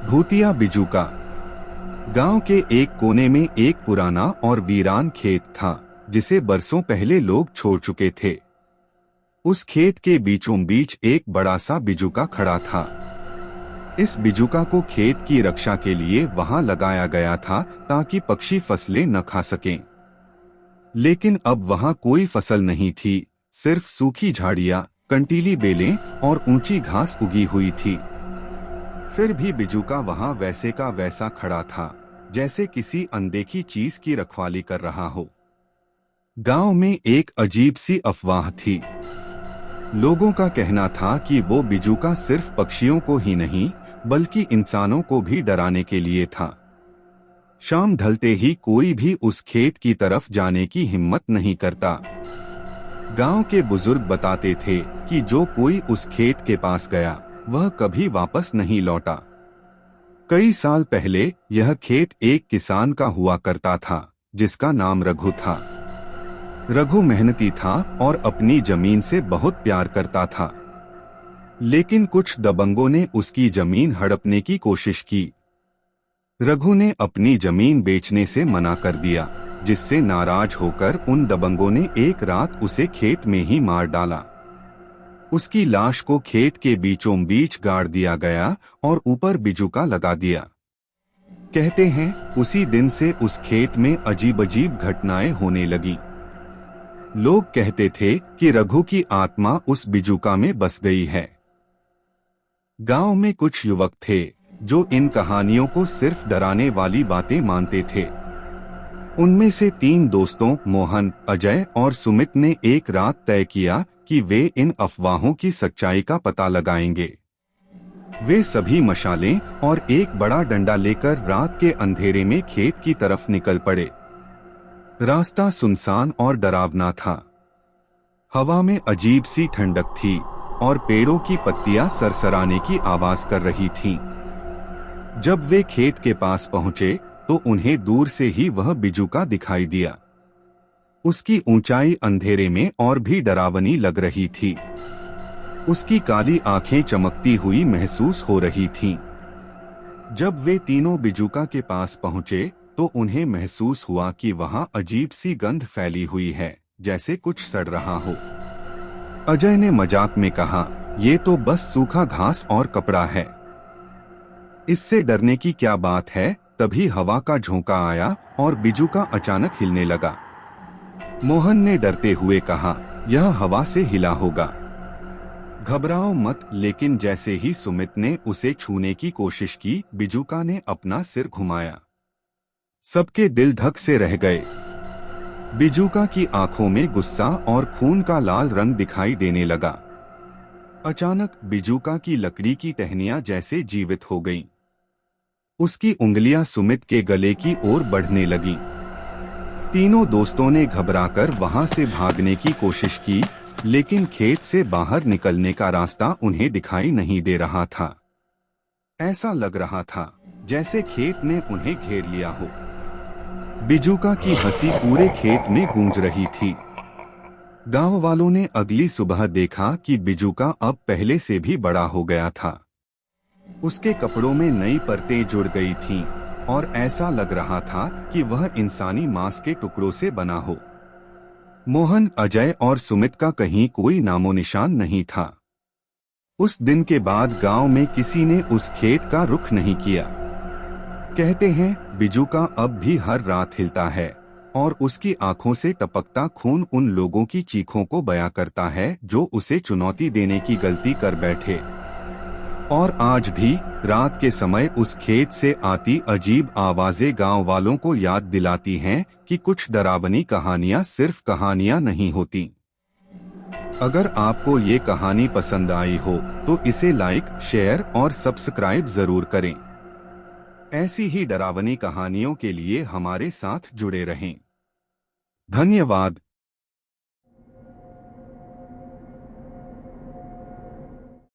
भूतिया बिजू का। गांव के एक कोने में एक पुराना और वीरान खेत था जिसे बरसों पहले लोग छोड़ चुके थे। उस खेत के बीचों बीच एक बड़ा सा बिजुका खड़ा था। इस बिजुका को खेत की रक्षा के लिए वहां लगाया गया था ताकि पक्षी फसलें न खा सकें। लेकिन अब वहां कोई फसल नहीं थी, सिर्फ सूखी झाड़ियां, कंटीली बेलें और ऊंची घास उगी हुई थी। फिर भी बिजुका वहां वैसे का वैसा खड़ा था, जैसे किसी अनदेखी चीज की रखवाली कर रहा हो। गांव में एक अजीब सी अफवाह थी। लोगों का कहना था कि वो बिजुका सिर्फ पक्षियों को ही नहीं बल्कि इंसानों को भी डराने के लिए था। शाम ढलते ही कोई भी उस खेत की तरफ जाने की हिम्मत नहीं करता। गांव के बुजुर्ग बताते थे कि जो कोई उस खेत के पास गया वह कभी वापस नहीं लौटा। कई साल पहले यह खेत एक किसान का हुआ करता था जिसका नाम रघु था। रघु मेहनती था और अपनी जमीन से बहुत प्यार करता था। लेकिन कुछ दबंगों ने उसकी जमीन हड़पने की कोशिश की। रघु ने अपनी जमीन बेचने से मना कर दिया, जिससे नाराज होकर उन दबंगों ने एक रात उसे खेत में ही मार डाला। उसकी लाश को खेत के बीचों बीच गाड़ दिया गया और ऊपर बिजुका लगा दिया। कहते हैं उसी दिन से उस खेत में अजीब अजीब घटनाएं होने लगी। लोग कहते थे कि रघु की आत्मा उस बिजुका में बस गई है। गांव में कुछ युवक थे जो इन कहानियों को सिर्फ डराने वाली बातें मानते थे। उनमें से 3 दोस्तों मोहन, अजय और सुमित ने एक रात तय किया कि वे इन अफवाहों की सच्चाई का पता लगाएंगे। वे सभी मशालें और एक बड़ा डंडा लेकर रात के अंधेरे में खेत की तरफ निकल पड़े। रास्ता सुनसान और डरावना था। हवा में अजीब सी ठंडक थी और पेड़ों की पत्तियां सरसराने की आवाज कर रही थीं। जब वे खेत के पास पहुंचे तो उन्हें दूर से ही वह बिजुका दिखाई दिया। उसकी ऊंचाई अंधेरे में और भी डरावनी लग रही थी। उसकी काली आंखें चमकती हुई महसूस हो रही थीं। जब वे तीनों बिजुका के पास पहुंचे तो उन्हें महसूस हुआ कि वहां अजीब सी गंध फैली हुई है, जैसे कुछ सड़ रहा हो। अजय ने मजाक में कहा, ये तो बस सूखा घास और कपड़ा है, इससे डरने की क्या बात है। तभी हवा का झोंका आया और बिजुका अचानक हिलने लगा। मोहन ने डरते हुए कहा, यह हवा से हिला होगा, घबराओ मत। लेकिन जैसे ही सुमित ने उसे छूने की कोशिश की, बिजुका ने अपना सिर घुमाया। सबके दिल धक से रह गए। बिजुका की आंखों में गुस्सा और खून का लाल रंग दिखाई देने लगा। अचानक बिजुका की लकड़ी की टहनियां जैसे जीवित हो गईं। उसकी उंगलियां सुमित के गले की ओर बढ़ने लगीं। तीनों दोस्तों ने घबराकर वहां से भागने की कोशिश की, लेकिन खेत से बाहर निकलने का रास्ता उन्हें दिखाई नहीं दे रहा था। ऐसा लग रहा था जैसे खेत ने उन्हें घेर लिया हो। बिजुका की हंसी पूरे खेत में गूंज रही थी। गांव वालों ने अगली सुबह देखा कि बिजुका अब पहले से भी बड़ा हो गया था। उसके कपड़ों में नई परतें जुड़ गई थीं और ऐसा लग रहा था कि वह इंसानी मांस के टुकड़ों से बना हो। मोहन, अजय और सुमित का कहीं कोई नामो निशान नहीं था। उस दिन के बाद गांव में किसी ने उस खेत का रुख नहीं किया। कहते हैं बिजुका अब भी हर रात हिलता है और उसकी आंखों से टपकता खून उन लोगों की चीखों को बयां करता है जो उसे चुनौती देने की गलती कर बैठे। और आज भी रात के समय उस खेत से आती अजीब आवाजें गांव वालों को याद दिलाती हैं कि कुछ डरावनी कहानियां सिर्फ कहानियां नहीं होती। अगर आपको ये कहानी पसंद आई हो तो इसे लाइक, शेयर और सब्सक्राइब जरूर करें। ऐसी ही डरावनी कहानियों के लिए हमारे साथ जुड़े रहें। धन्यवाद।